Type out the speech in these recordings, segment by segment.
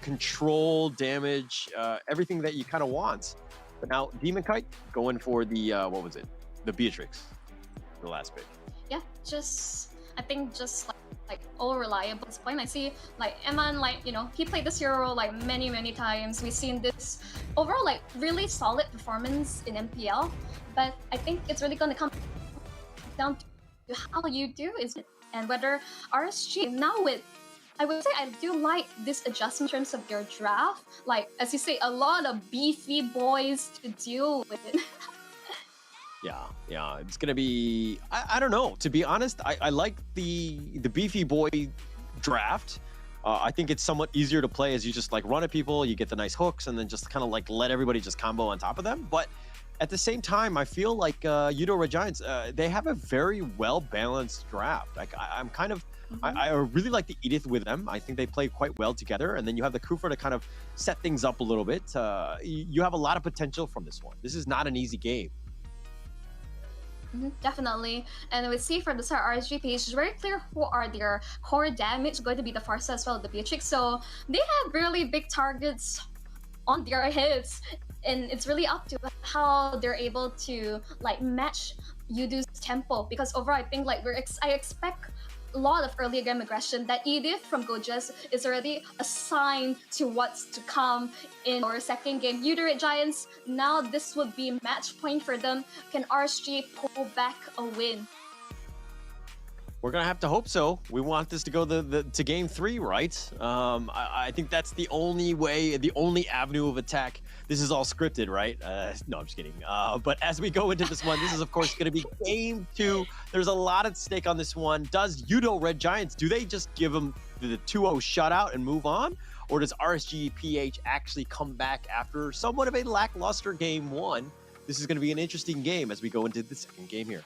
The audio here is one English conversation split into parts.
control, damage, everything that you kind of want. But now Demon Kite going for the what was it? The Beatrix, the last pick. Yeah, I think just like all reliable at this point. I see like Eman, like, you know, he played this hero like many times. We've seen this overall like really solid performance in MPL, but I think it's really gonna come down to how you do is and whether RSG now with, I would say I do like this adjustment in terms of their draft. Like, as you say, a lot of beefy boys to deal with. Yeah, it's gonna be, I don't know, to be honest. I like the beefy boy draft. I think it's somewhat easier to play as you just like run at people, you get the nice hooks, and then just kind of like let everybody just combo on top of them. But at the same time, I feel like YOODO Red Giants, they have a very well-balanced draft. Like, I'm kind of, I really like the Edith with them. I think they play quite well together. And then you have the Kufa to kind of set things up a little bit. You have a lot of potential from this one. This is not an easy game. Definitely. And we see from the start, RSG PH is very clear who are their core damage going to be the Farsa as well, the Beatrix. So they have really big targets on their heads. And it's really up to how they're able to like match YOODO's tempo, because overall I think like I expect a lot of early game aggression. That Edith from Gojas is already a sign to what's to come in our second game. YOODO Red Giants, now this would be match point for them. Can RSG pull back a win? We're gonna have to hope so. We want this to go to game 3, right? I think that's the only way, the only avenue of attack. This is all scripted, right? No, I'm just kidding. But as we go into this one, this is of course gonna be game 2. There's a lot at stake on this one. Does YOODO Red Giants, do they just give them the 2-0 shutout and move on? Or does RSG PH actually come back after somewhat of a lackluster game 1? This is gonna be an interesting game as we go into the second game here.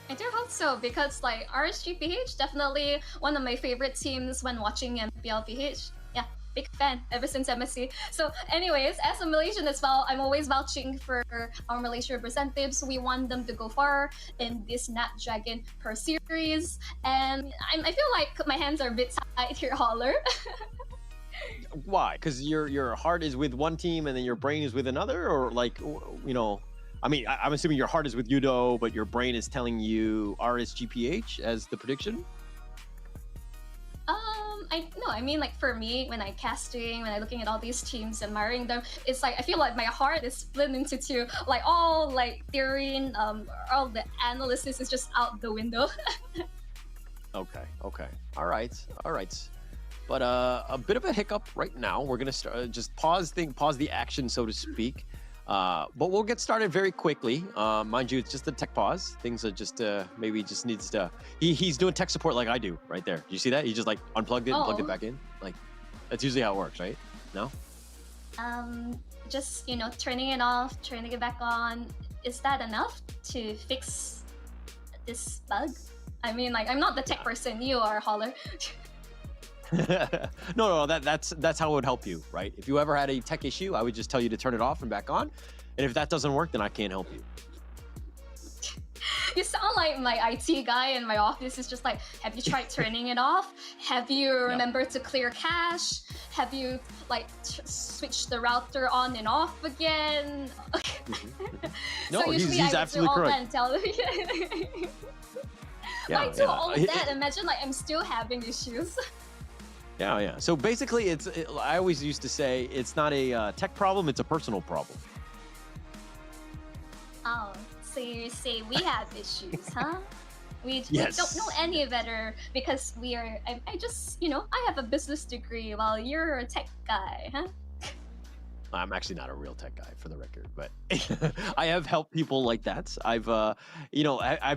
I do hope so, because like RSG PH, definitely one of my favorite teams when watching MPL PH. Yeah, big fan ever since MSC. So anyways, as a Malaysian as well, I'm always vouching for our Malaysian representatives. We want them to go far in this Snapdragon per series. And I feel like my hands are a bit tied here, Holler. Why? Because your heart is with one team and then your brain is with another? Or like, you know... I mean, I'm assuming your heart is with YOODO, but your brain is telling you RSG PH as the prediction? I mean, like for me, when I'm casting, when I'm looking at all these teams, admiring them, it's like I feel like my heart is split into two. Like all like theory and all the analysis is just out the window. Okay. All right. But a bit of a hiccup right now. We're gonna start, just pause the action, so to speak. But we'll get started very quickly. Mind you, it's just a tech pause. Things are just maybe just needs to. He's doing tech support like I do right there. Do you see that? He just like unplugged it, and plugged it back in. Like that's usually how it works, right? No. Just turning it off, turning it back on. Is that enough to fix this bug? I mean, like I'm not the tech person. You are, Holler. No, that's how it would help you, right? If you ever had a tech issue, I would just tell you to turn it off and back on. And if that doesn't work, then I can't help you. You sound like my IT guy in my office. Is just like, have you tried turning it off? Have you remembered to clear cache? Have you like switched the router on and off again? No, so usually he's I absolutely do all correct. that and tell Yeah, I do all of that. Imagine like I'm still having issues. Yeah. So basically, I always used to say it's not a tech problem; it's a personal problem. Oh, so you say we have issues, huh? We Yes. don't know any better because we are. I just I have a business degree while you're a tech guy, huh? I'm actually not a real tech guy, for the record, but I have helped people like that. I've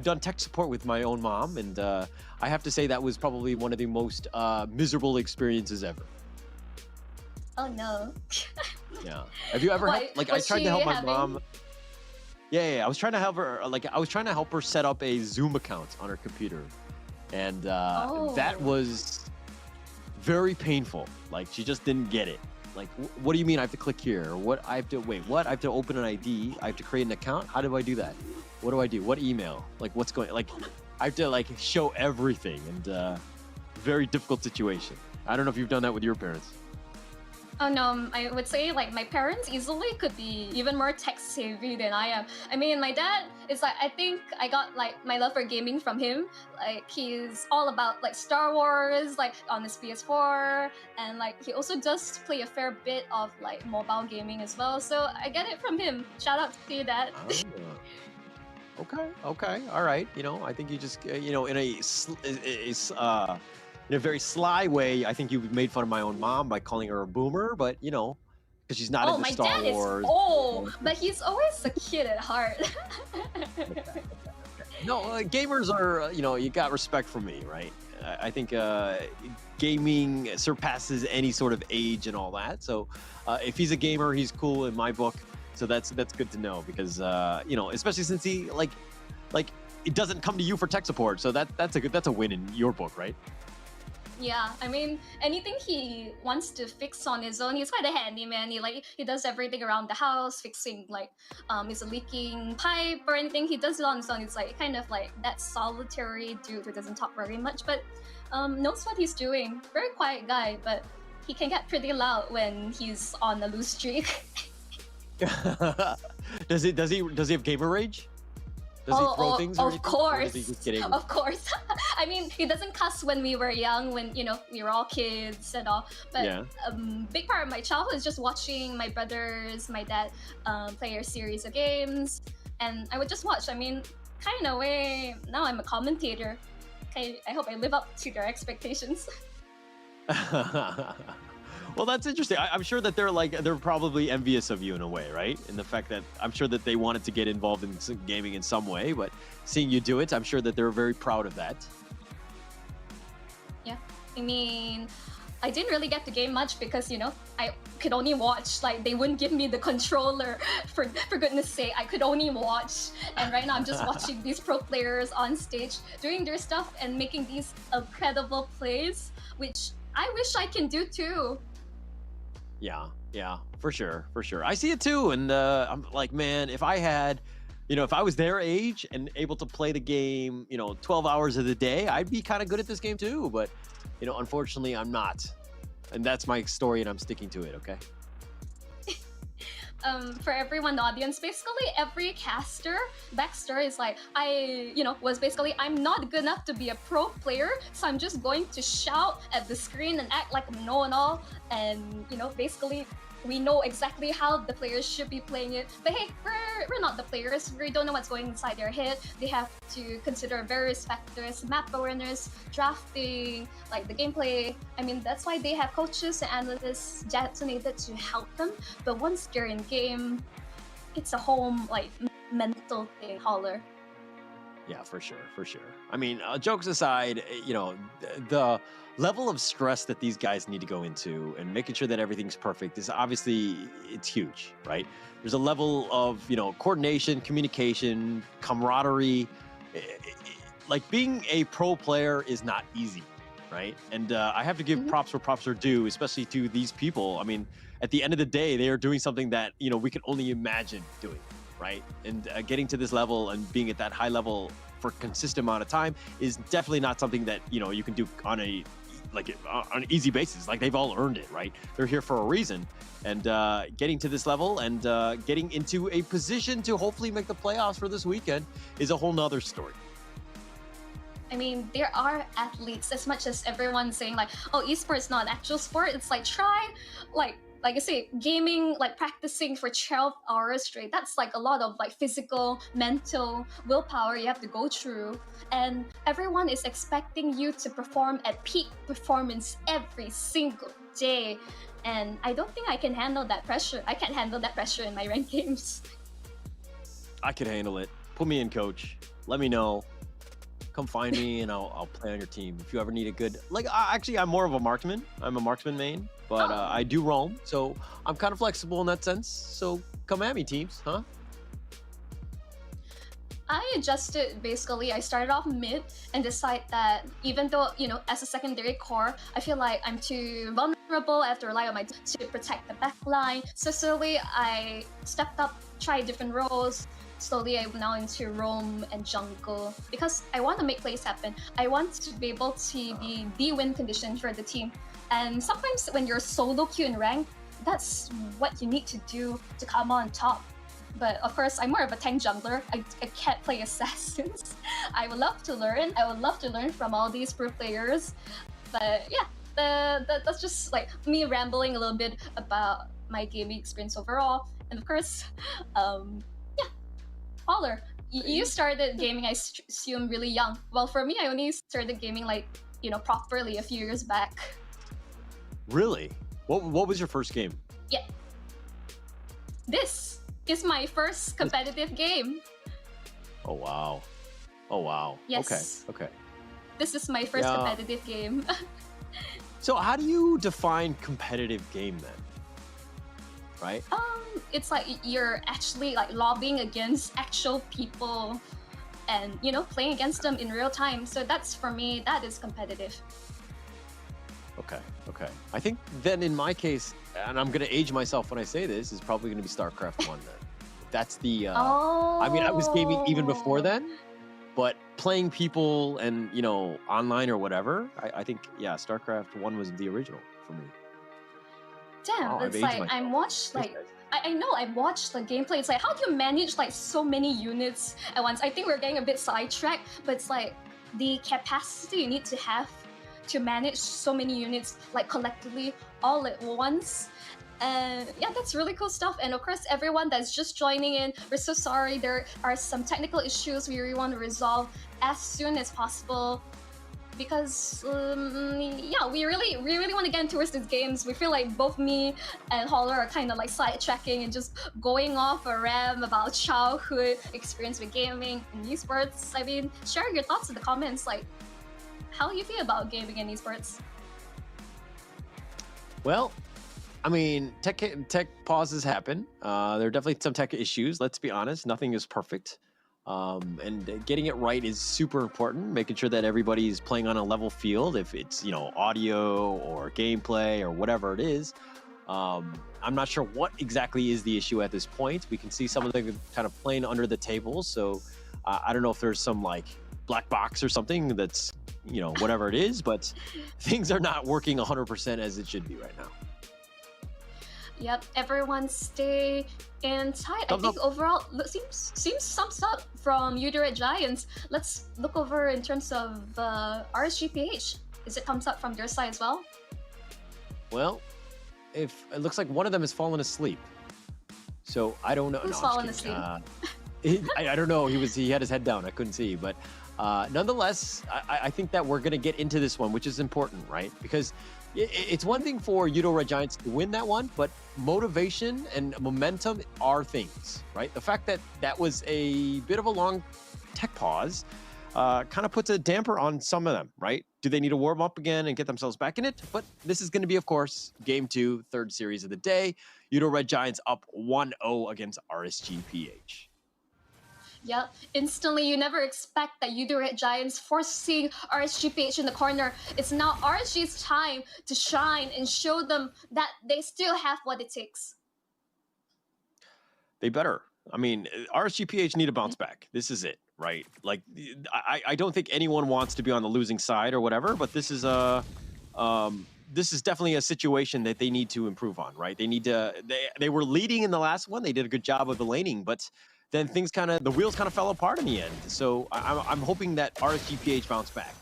done tech support with my own mom, and I have to say that was probably one of the most miserable experiences ever. Oh no. Yeah. Have you ever helped? Like, I tried to help my mom. Yeah. I was trying to help her. Like, I was trying to help her set up a Zoom account on her computer, and that was very painful. Like, she just didn't get it. Like, what do you mean I have to click here? What I have to open an ID? I have to create an account? How do I do that? What do I do? What email? Like, what's going? Like, I have to like show everything, and very difficult situation. I don't know if you've done that with your parents. Oh no, I would say like my parents easily could be even more tech savvy than I am. I mean, my dad is like, I think I got like my love for gaming from him. Like he's all about like Star Wars, like on his PS4, and like he also does play a fair bit of like mobile gaming as well. So I get it from him. Shout out to you, Dad. Okay, okay, all right. You know, I think you just, you know, in a very sly way, I think you made fun of my own mom by calling her a boomer, but you know, because she's not into my Star dad Wars. is old, but he's always a kid at heart. No, gamers are, you know, you got respect from me, right? I think gaming surpasses any sort of age and all that. So if he's a gamer, he's cool in my book. So that's good to know because you know, especially since he like it doesn't come to you for tech support. So that's a win in your book, right? Yeah, I mean, anything he wants to fix on his own, he's quite a handyman. He does everything around the house, fixing like is a leaking pipe or anything. He does it on his own. It's like kind of like that solitary dude who doesn't talk very much, but knows what he's doing. Very quiet guy, but he can get pretty loud when he's on a loose streak. Does he have gamer rage? Does he throw things? Of course. Of Of course. I mean, he doesn't cuss when we were young, when you know we were all kids and all. But Yeah. big part of my childhood is just watching my brothers, my dad play a series of games, and I would just watch. I mean, kind of way. Now I'm a commentator. I hope I live up to their expectations. Well, that's interesting. I'm sure that they're probably envious of you in a way, right? In the fact that I'm sure that they wanted to get involved in gaming in some way, but seeing you do it, I'm sure that they're very proud of that. Yeah, I mean, I didn't really get to game much because, you know, I could only watch. Like, they wouldn't give me the controller. For goodness sake, I could only watch. And right now I'm just watching these pro players on stage doing their stuff and making these incredible plays, which I wish I can do too. Yeah, for sure. I see it too, and I'm like, man, if I had, you know, if I was their age and able to play the game, you know, 12 hours of the day, I'd be kind of good at this game too. But, you know, unfortunately, I'm not, and that's my story, and I'm sticking to it. Okay. For everyone in the audience, basically every caster backstory is like, I'm not good enough to be a pro player, so I'm just going to shout at the screen and act like I'm know-it-all, and you know, basically we know exactly how the players should be playing it. But hey, we're not the players. We don't know what's going inside their head. They have to consider various factors, map awareness, drafting, like the gameplay. I mean, that's why they have coaches and analysts designated to help them. But once they're in game, it's a whole like mental thing, Holler. Yeah, for sure. I mean, jokes aside, you know, the level of stress that these guys need to go into and making sure that everything's perfect is obviously, it's huge, right? There's a level of, you know, coordination, communication, camaraderie. Like being a pro player is not easy, right? And I have to give props where props are due, especially to these people. I mean, at the end of the day, they are doing something that, you know, we can only imagine doing. Right, and getting to this level and being at that high level for a consistent amount of time is definitely not something that, you know, you can do on an easy basis. Like, they've all earned it, right? They're here for a reason, and getting to this level and getting into a position to hopefully make the playoffs for this weekend is a whole nother story. I mean, there are athletes, as much as everyone's saying like, oh, esports not an actual sport. It's like, try like I say, gaming, like practicing for 12 hours straight, that's like a lot of like physical, mental, willpower you have to go through. And everyone is expecting you to perform at peak performance every single day. And I don't think I can handle that pressure. I can't handle that pressure in my ranked games. I can handle it. Put me in, coach. Let me know. Come find me and I'll play on your team. If you ever need a good, like, actually, I'm more of a marksman. I'm a marksman main, but I do roam, so I'm kind of flexible in that sense. So come at me, teams, huh? I adjusted, basically. I started off mid and decide that even though, you know, as a secondary core, I feel like I'm too vulnerable. I have to rely on my team to protect the back line. So slowly I stepped up, tried different roles. Slowly I'm now into roam and jungle because I want to make plays happen. I want to be able to be the win condition for the team. And sometimes when you're solo queue in rank, that's what you need to do to come on top. But of course, I'm more of a tank jungler. I can't play assassins. I would love to learn. I would love to learn from all these pro players. But yeah, that's just like me rambling a little bit about my gaming experience overall. And of course, yeah, Holler, you started gaming, I assume, really young. Well, for me, I only started gaming like, properly a few years back. Really? What was your first game? Yeah. This is my first competitive game. Oh wow. Oh wow. Yes. Okay. This is my first competitive game. So how do you define competitive game then? Right? It's like you're actually like lobbying against actual people and playing against them in real time. So that's, for me, that is competitive. Okay. I think then in my case, and I'm gonna age myself when I say this, is probably gonna be StarCraft 1 then. That's the I mean, I was gaming even before then, but playing people and online or whatever, I think StarCraft 1 was the original for me. Damn, it's like I watched like I know I watched the gameplay. It's like, how do you manage like so many units at once? I think we're getting a bit sidetracked, but it's like the capacity you need to have to manage so many units like collectively all at once. And yeah, that's really cool stuff. And of course, everyone that's just joining in, we're so sorry. There are some technical issues we really want to resolve as soon as possible. Because we really want to get into these games. We feel like both me and Holler are kind of like sidetracking and just going off a ram about childhood experience with gaming and esports. I mean, share your thoughts in the comments. Like, how do you feel about gaming and esports? Well, I mean, tech pauses happen. There are definitely some tech issues. Let's be honest, nothing is perfect. And getting it right is super important, making sure that everybody's playing on a level field, if it's, audio or gameplay or whatever it is. I'm not sure what exactly is the issue at this point. We can see some of them kind of playing under the table. So I don't know if there's some like black box or something that's, whatever it is, but things are not working 100% as it should be right now. Yep, everyone stay in tight. I think overall, seems sums up from YOODO Red Giants. Let's look over in terms of RSG PH. Is it thumbs up from your side as well? Well, if it looks like one of them has fallen asleep, so I don't know. Who's fallen asleep? I don't know. He had his head down. I couldn't see, but nonetheless, I think that we're gonna get into this one, which is important, right? Because it's one thing for YOODO Red Giants to win that one, but motivation and momentum are things, right? The fact that that was a bit of a long tech pause kind of puts a damper on some of them, right? Do they need to warm up again and get themselves back in it? But this is going to be, of course, Game 2, third series of the day. YOODO Red Giants up 1-0 against RSG PH. Yep, instantly you never expect that YOODO Red Giants forcing RSG PH in the corner. It's now RSG's time to shine and show them that they still have what it takes. They better. I mean, RSG PH need to bounce back. This is it, right? Like, I don't think anyone wants to be on the losing side or whatever, but this is definitely a situation that they need to improve on, right? They need to. They were leading in the last one. They did a good job of the laning, but then the wheels kind of fell apart in the end. So I'm hoping that RSG PH bounce back.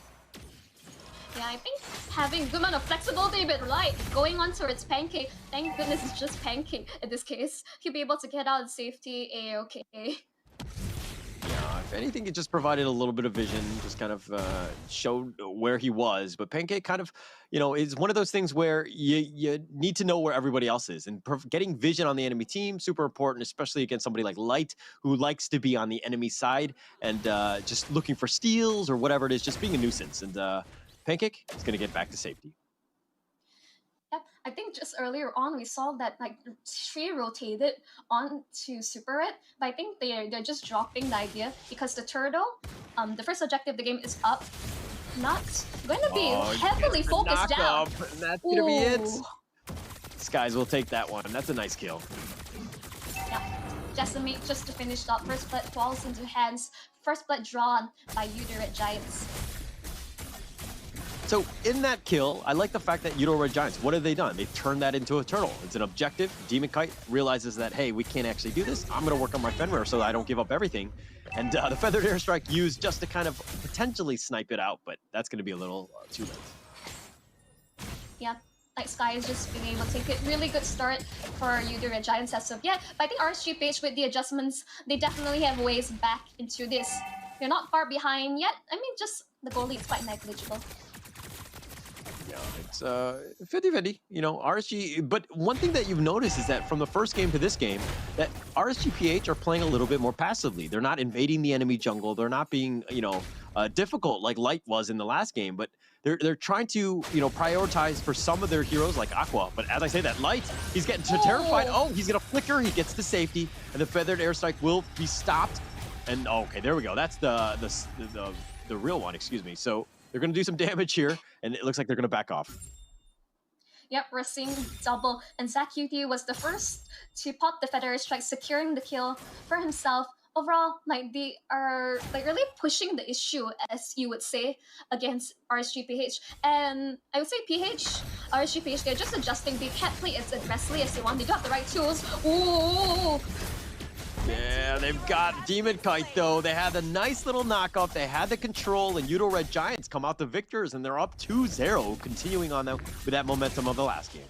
Yeah, I think having a good amount of flexibility, but light, going on towards Pancake. Thank goodness it's just Pancake in this case. He'll be able to get out in safety, A-okay. Yeah, if anything, it just provided a little bit of vision, just kind of showed where he was. But Pancake kind of, is one of those things where you need to know where everybody else is. And getting vision on the enemy team, super important, especially against somebody like Light, who likes to be on the enemy side and just looking for steals or whatever it is, just being a nuisance. And Pancake is going to get back to safety. Yep, I think just earlier on we saw that like Tree rotated onto Super Red, but I think they're just dropping the idea because the turtle, the first objective of the game is up, not going to be heavily focused down. And that's going to be it. Skies will take that one. That's a nice kill. Yeah, Jessamine just to finish up. First blood falls into hands. First blood drawn by YOODO Red Giants. So in that kill, I like the fact that YOODO Red Giants, what have they done? They've turned that into a turtle. It's an objective. Demon Kite realizes that, hey, we can't actually do this. I'm going to work on my Fenrir so that I don't give up everything. And the Feathered Airstrike used just to kind of potentially snipe it out, but that's going to be a little too late. Yeah, like Sky is just being able to take it. Really good start for YOODO Red Giants as of yet. But I think RSG PH with the adjustments, they definitely have ways back into this. They're not far behind yet. I mean, just the goal lead is quite negligible. Yeah, it's 50-50, you know, RSG. But one thing that you've noticed is that from the first game to this game, that RSG PH are playing a little bit more passively. They're not invading the enemy jungle. They're not being, you know, difficult like Light was in the last game. But they're trying to, you know, prioritize for some of their heroes like Aqua. But as I say that, Light, he's getting terrified. Oh, he's gonna flicker. He gets to safety, and the Feathered Airstrike will be stopped. And okay, there we go. That's the real one. Excuse me. So they're going to do some damage here, and it looks like they're going to back off. Yep, we're seeing double, and ZachQT was the first to pop the Feather Strike, securing the kill for himself. Overall, like, they are like really pushing the issue, as you would say, against RSG PH. And I would say RSG PH, they're just adjusting. They can't play as aggressively as they want. They don't have the right tools. Ooh! Yeah, they've got Demon Kite, though. They had a nice little knockoff. They had the control, and YOODO Red Giants come out the victors, and they're up 2-0, continuing on that with that momentum of the last game.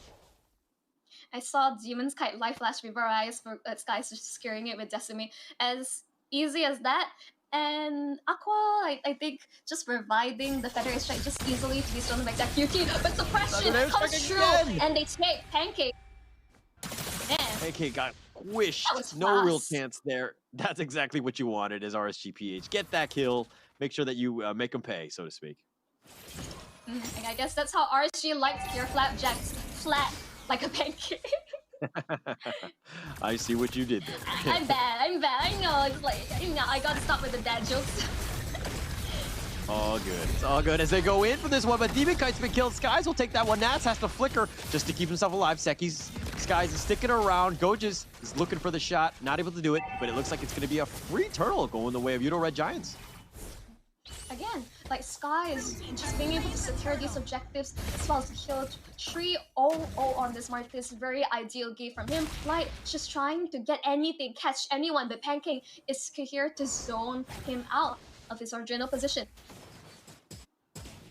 I saw Demon's Kite live flash before our eyes, for Sky's just securing it with Decimate. As easy as that. And Aqua, I think, just reviving the Feather Strike just easily to be stolen by ZachQT. But suppression comes through, and they take Pancake. Man. Pancake got squished. No real chance there. That's exactly what you wanted as RSG PH. Get that kill. Make sure that you make them pay, so to speak. I guess that's how RSG likes your flapjacks. Flat like a pancake. I see what you did there. I'm bad. I know. It's like, you know, I gotta stop with the dad jokes. All good. It's all good as they go in for this one, but Demon Kite's been killed. Skies will take that one. Nats has to flicker just to keep himself alive. Seki's Skies is sticking around. Gojas is looking for the shot. Not able to do it, but it looks like it's going to be a free turtle going the way of YOODO Red Giants. Again, like Sky is just being able to secure these objectives as well as kill 3-0-0 on this Martis. Very ideal game from him. Light just trying to get anything, catch anyone, but Pancake is here to zone him out of his original position.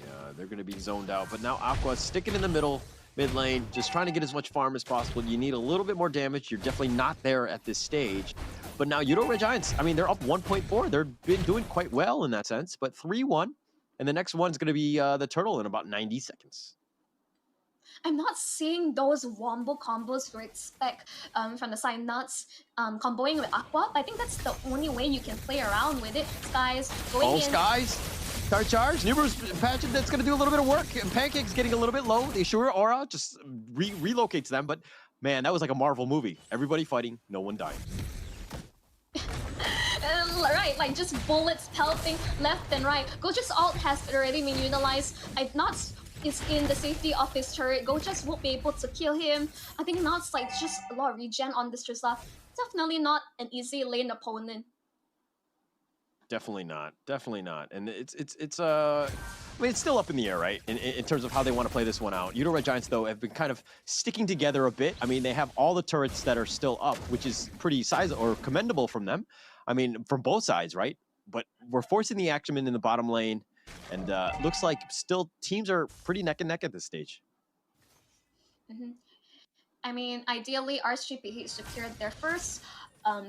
Yeah, they're going to be zoned out, but now Aqua sticking in the middle, mid lane, just trying to get as much farm as possible. You need a little bit more damage. You're definitely not there at this stage. But now YOODO Red Giants, I mean, they're up 1.4. They've been doing quite well in that sense, but 3-1. And the next one's going to be the turtle in about 90 seconds. I'm not seeing those wombo combos you expect from the side nuts comboing with Aqua. I think that's the only way you can play around with it. Skies going in. Skies. Start charge. Numerous Patchet that's going to do a little bit of work. And Pancake's getting a little bit low. The Ashura Aura just relocates them. But man, that was like a Marvel movie. Everybody fighting, no one dying. Right, like just bullets pelting left and right. Goja's ult has already been utilized. Nuts is in the safety of his turret. Gojas won't be able to kill him. I think Nuts like just a lot of regen on this Trista. Definitely not an easy lane opponent. Definitely not. Definitely not. And I mean, it's still up in the air, right? In terms of how they want to play this one out. YOODO Red Giants, though, have been kind of sticking together a bit. I mean, they have all the turrets that are still up, which is pretty commendable from them. I mean, from both sides, right? But we're forcing the action in the bottom lane, and looks like still teams are pretty neck and neck at this stage. I mean, ideally, RSGP secured their first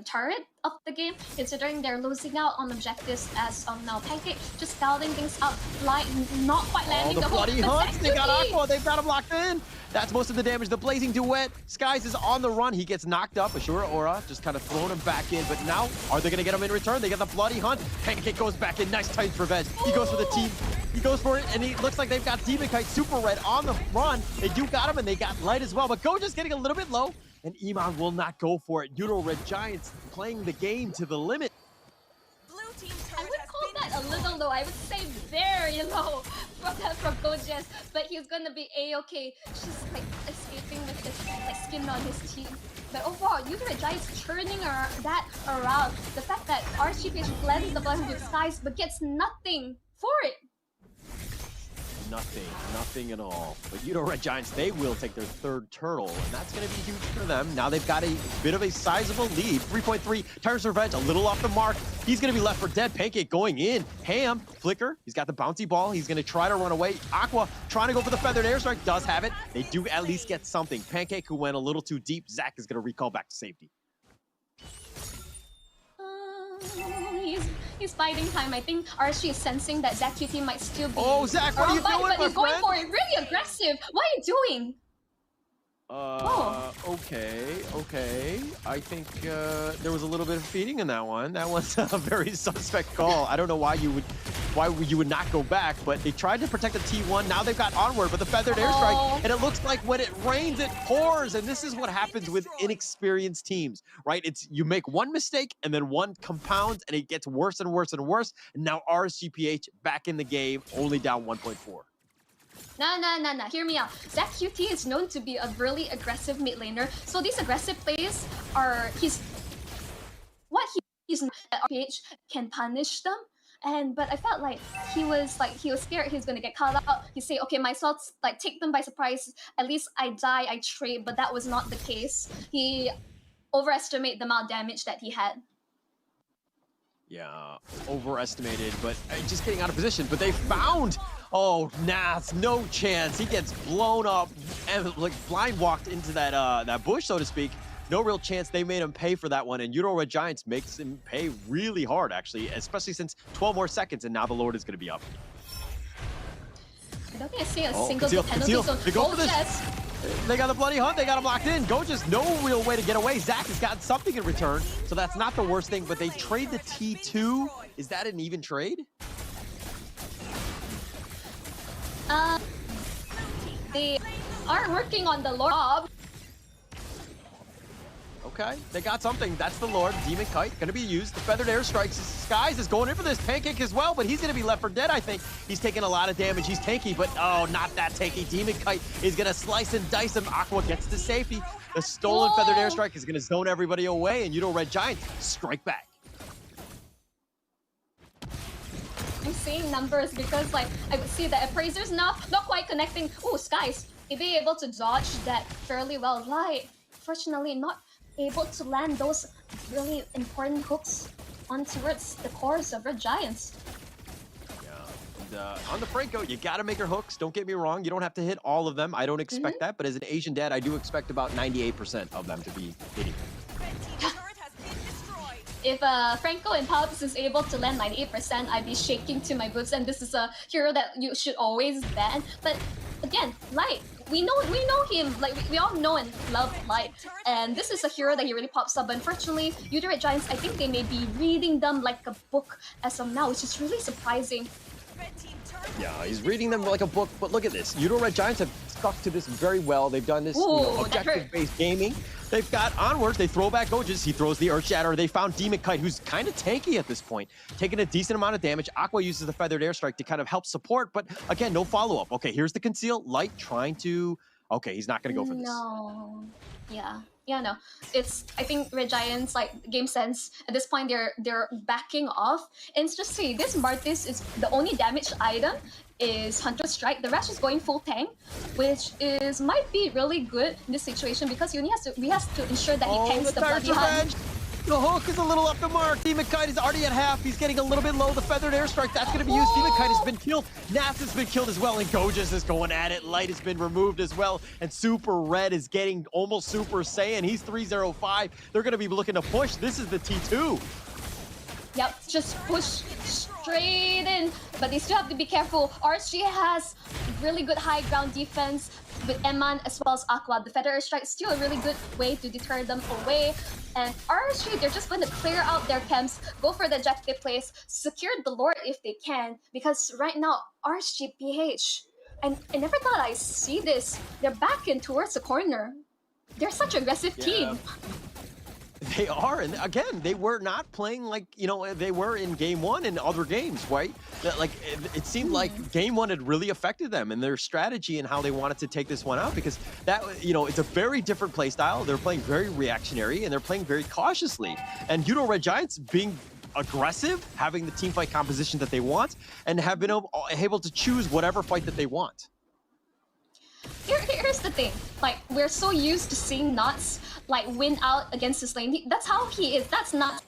turret of the game, considering they're losing out on objectives as now Pancake just scouting things up, like not quite landing the bloody hunts. They got Aqua. They've got him locked in. That's most of the damage. The Blazing Duet. Skies is on the run. He gets knocked up. Ashura Aura just kind of throwing him back in. But now, are they going to get him in return? They get the bloody hunt. Pancake goes back in. Nice Titan's revenge. He goes for the team. He goes for it, and he looks like they've got Demon Kite Super Red on the run. They do got him, and they got Light as well. But Goja's getting a little bit low, and Iman will not go for it. YOODO Red Giants playing the game to the limit. I would call that a little low. I would say very low from Gojas, but he's gonna be a-okay. Just like escaping with his like skin on his team. But overall, YOODO Red Giants turning that around. The fact that RSGP blends the blessing with Skies but gets nothing for it. Nothing at all. But YOODO Red Giants, they will take their third turtle, and that's going to be huge for them. Now they've got a bit of a sizable lead. 3.3, Tiger's Revenge, a little off the mark. He's going to be left for dead. Pancake going in. Ham, Flicker, he's got the bouncy ball. He's going to try to run away. Aqua trying to go for the feathered airstrike, does have it. They do at least get something. Pancake, who went a little too deep. Zach is going to recall back to safety. He's biding time. I think RSG is sensing that Zach QT might still be. Oh, Zach, what are you doing, but my he's going friend? for it. Really aggressive. What are you doing? Okay. I think there was a little bit of feeding in that one. That was a very suspect call. I don't know why you would not go back, but they tried to protect the T1. Now they've got onward, but the feathered airstrike, and it looks like when it rains, it pours, and this is what happens with inexperienced teams, right? It's you make one mistake, and then one compounds, and it gets worse and worse and worse. And now RSG PH back in the game, only down 1.4. No. Hear me out. Zach QT is known to be a really aggressive mid laner. So these aggressive plays are he's at RPH can punish them. But I felt like he was scared he's gonna get caught out. He say, okay, my salts like take them by surprise. At least I die, I trade. But that was not the case. He overestimated the amount of damage that he had. Yeah, overestimated, but just getting out of position. But they found, oh, Nath, no chance. He gets blown up and like blind walked into that that bush, so to speak. No real chance. They made him pay for that one, and YOODO Red Giants makes him pay really hard, actually, especially since 12 more seconds, and now the Lord is going to be up. I don't think I see a single penalty zone. They go for this. Yes. They got the bloody hunt. They got him locked in. Goja's no real way to get away. Zach has gotten something in return, so that's not the worst thing. But they trade the T2. Is that an even trade? They are working on the Lord. Okay, they got something. That's the Lord. Demon Kite going to be used. The feathered airstrikes. Skies is going in for this. Pancake as well, but he's going to be left for dead, I think. He's taking a lot of damage. He's tanky, but oh, not that tanky. Demon Kite is going to slice and dice him. Aqua gets to safety. The stolen feathered airstrike is going to zone everybody away, and YOODO Red Giants strike back. I'm seeing numbers because like I would see the appraisers not quite connecting. Oh, Skies, he'd be able to dodge that fairly well. Light, fortunately, not able to land those really important hooks on towards the cores of Red Giants. Yeah, and on the Franco, you gotta make her hooks. Don't get me wrong, you don't have to hit all of them. I don't expect that, but as an Asian dad, I do expect about 98% of them to be hitting. If Franco and Palps is able to land 98%, I'd be shaking to my boots, and this is a hero that you should always ban. But again, Light, we know him, like we all know and love Light, and this is a hero that he really pops up. But unfortunately, YOODO Red Giants, I think they may be reading them like a book as of now, which is really surprising. Yeah, he's reading them like a book, but look at this. YOODO Red Giants have stuck to this very well. They've done this objective-based gaming. They've got onwards. They throw back Gojas. He throws the Earth Shatter. They found Demon Kite, who's kind of tanky at this point, taking a decent amount of damage. Aqua uses the Feathered Airstrike to kind of help support, but again, no follow-up. Okay, here's the Conceal. Light trying to... Okay, he's not going to go for this. No. Yeah, no. It's, I think Red Giants, like, game sense, at this point, they're backing off. And just say, this Martis is the only damaged item is Hunter Strike. The rest is going full tank, which might be really good in this situation because he has to ensure that he tanks the bloody hunt. The hook is a little off the mark. Demon Kite is already at half. He's getting a little bit low. The Feathered Airstrike, that's going to be used. Demon Kite has been killed. Nath has been killed as well, and Gojas is going at it. Light has been removed as well, and Super Red is getting almost Super Saiyan. He's 305. They're going to be looking to push. This is the T2. Yep, just push straight in, but they still have to be careful. RSG has really good high ground defense with Eman as well as Aqua. The Feather Strike is still a really good way to deter them away. And RSG, they're just going to clear out their camps, go for the objective place, secure the Lord if they can, because right now, RSG PH, I never thought I'd see this. They're backing towards the corner. They're such an aggressive team. They are, and again, they were not playing like, you know, they were in game one in other games, right? Like, it seemed like game one had really affected them and their strategy and how they wanted to take this one out, because that, you know, it's a very different play style. They're playing very reactionary and they're playing very cautiously. And YOODO Red Giants being aggressive, having the team fight composition that they want, and have been able to choose whatever fight that they want. Here's the thing, like, we're so used to seeing Nuts like win out against his lane. That's how he is. That's not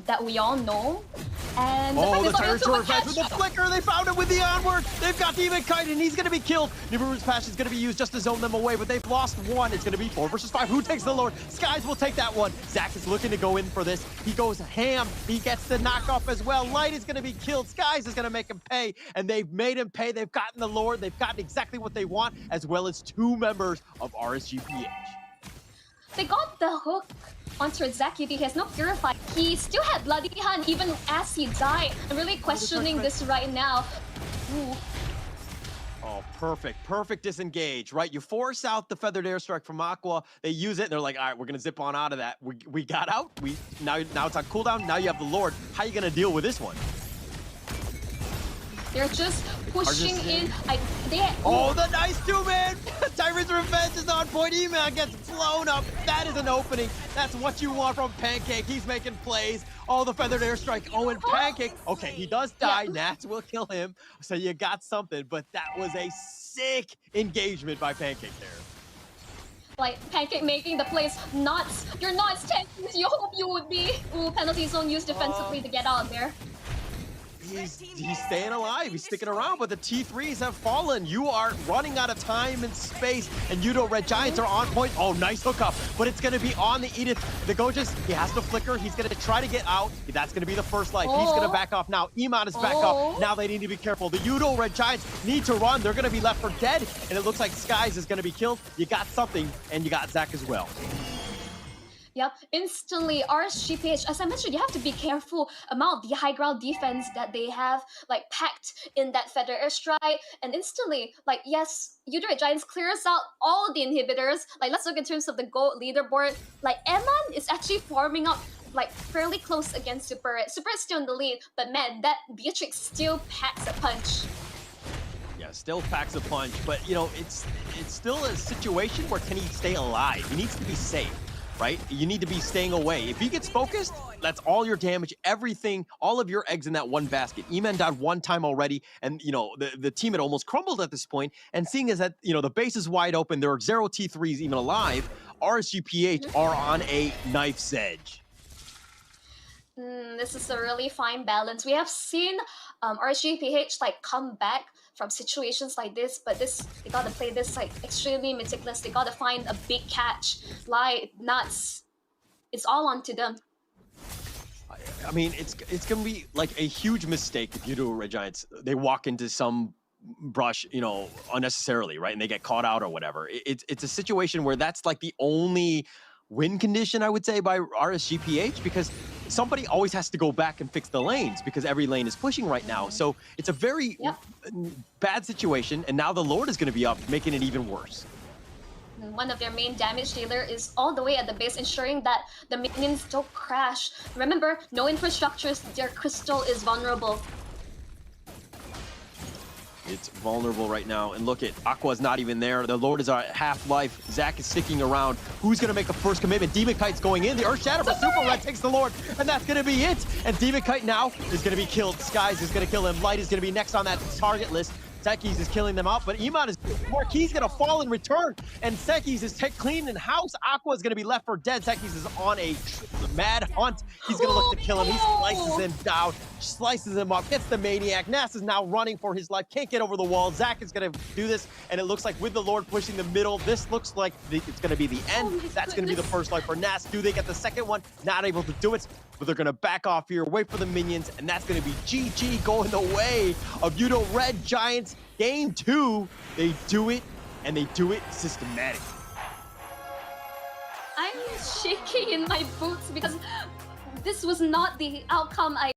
that we all know. And the territory advance with the flicker. They found it with the onward. They've got Demon Kite, and he's going to be killed. Nibiru's Passion is going to be used just to zone them away, but they've lost one. It's going to be 4 versus 5. Who takes the Lord? Skies will take that one. Zach is looking to go in for this. He goes ham. He gets the knockoff as well. Light is going to be killed. Skies is going to make him pay, and they've made him pay. They've gotten the Lord. They've gotten exactly what they want, as well as 2 members of RSG PH. They got the hook onto Zach. He has no Purify. He still had Bloody Hand even as he died. I'm really questioning this right now. Ooh. Oh, perfect disengage, right? You force out the feathered airstrike from Aqua. They use it, and they're like, all right, we're gonna zip on out of that. We got out. Now it's on cooldown. Now you have the Lord. How are you gonna deal with this one? They're just pushing in. Oh, the nice 2-man! Tyra's Revenge is on point. E-Man gets blown up. That is an opening. That's what you want from Pancake. He's making plays. Oh, the feathered airstrike. Oh, and Pancake. Okay, he does die. Yeah. Nats will kill him. So you got something, but that was a sick engagement by Pancake there. Like, Pancake making the plays. Nuts. You're Nuts 10. You hope you would be. Ooh, penalty zone used defensively to get out of there. He's staying alive, he's sticking around, but the T3s have fallen. You are running out of time and space, and YOODO Red Giants are on point. Oh, nice hookup, but it's gonna be on the Edith. The Gojas, he has to flicker, he's gonna try to get out. That's gonna be the first life. He's gonna back off now. Iman is back up. Now they need to be careful. The YOODO Red Giants need to run. They're gonna be left for dead, and it looks like Skies is gonna be killed. You got something, and you got Zach as well. Yep, instantly RSG PH, as I mentioned, you have to be careful about the high ground defense that they have like packed in that feather airstrike, and instantly, like, yes, YOODO Red Giants clears out all the inhibitors. Like, let's look in terms of the GOAT leaderboard. Like, Eman is actually forming up like fairly close against Super. Super is still in the lead, but man, that Beatrix still packs a punch. Yeah, still packs a punch, but you know, it's still a situation where can he stay alive? He needs to be safe. Right? You need to be staying away. If he gets focused, that's all your damage, everything, all of your eggs in that one basket. Eman died 1 time already, and you know, the team had almost crumbled at this point, and seeing as that, you know, the base is wide open, there are 0 T3s even alive, RSG PH are on a knife's edge. This is a really fine balance. We have seen RSG PH like come back from situations like this, but they gotta play this like extremely meticulous. They gotta find a big catch. Like, Nuts, it's all on to them. I mean, it's gonna be like a huge mistake if YOODO Red Giants, they walk into some brush, you know, unnecessarily, right? And they get caught out or whatever. It's a situation where that's like the only win condition, I would say, by RSG PH, because somebody always has to go back and fix the lanes because every lane is pushing right now. So it's a very bad situation, and now the Lord is going to be up, making it even worse. One of their main damage dealer is all the way at the base, ensuring that the minions don't crash. Remember, no infrastructures, their crystal is vulnerable. It's vulnerable right now, and look at Aqua's not even there. The Lord is at half-life. Zach is sticking around. Who's gonna make the first commitment? Demon Kite's going in. The Earth Shatter for Super Red takes the Lord, and that's gonna be it. And Demon Kite now is gonna be killed. Skies is gonna kill him. Light is gonna be next on that target list. Sekis is killing them out, but Iman is Marquis gonna fall in return, and Sekis is clean in house. Aqua is gonna be left for dead. Sekis is on a mad hunt. He's gonna look to kill him. He slices him down, slices him up, gets the Maniac. Nas is now running for his life, can't get over the wall. Zach is gonna do this, and it looks like with the Lord pushing the middle, this looks like it's gonna be the end. That's gonna be the first life for Nas. Do they get the second one? Not able to do it, but they're gonna back off here, wait for the minions, and that's gonna be GG going the way of YOODO Red Giants. Game 2, they do it, and they do it systematically. I'm shaking in my boots because this was not the outcome I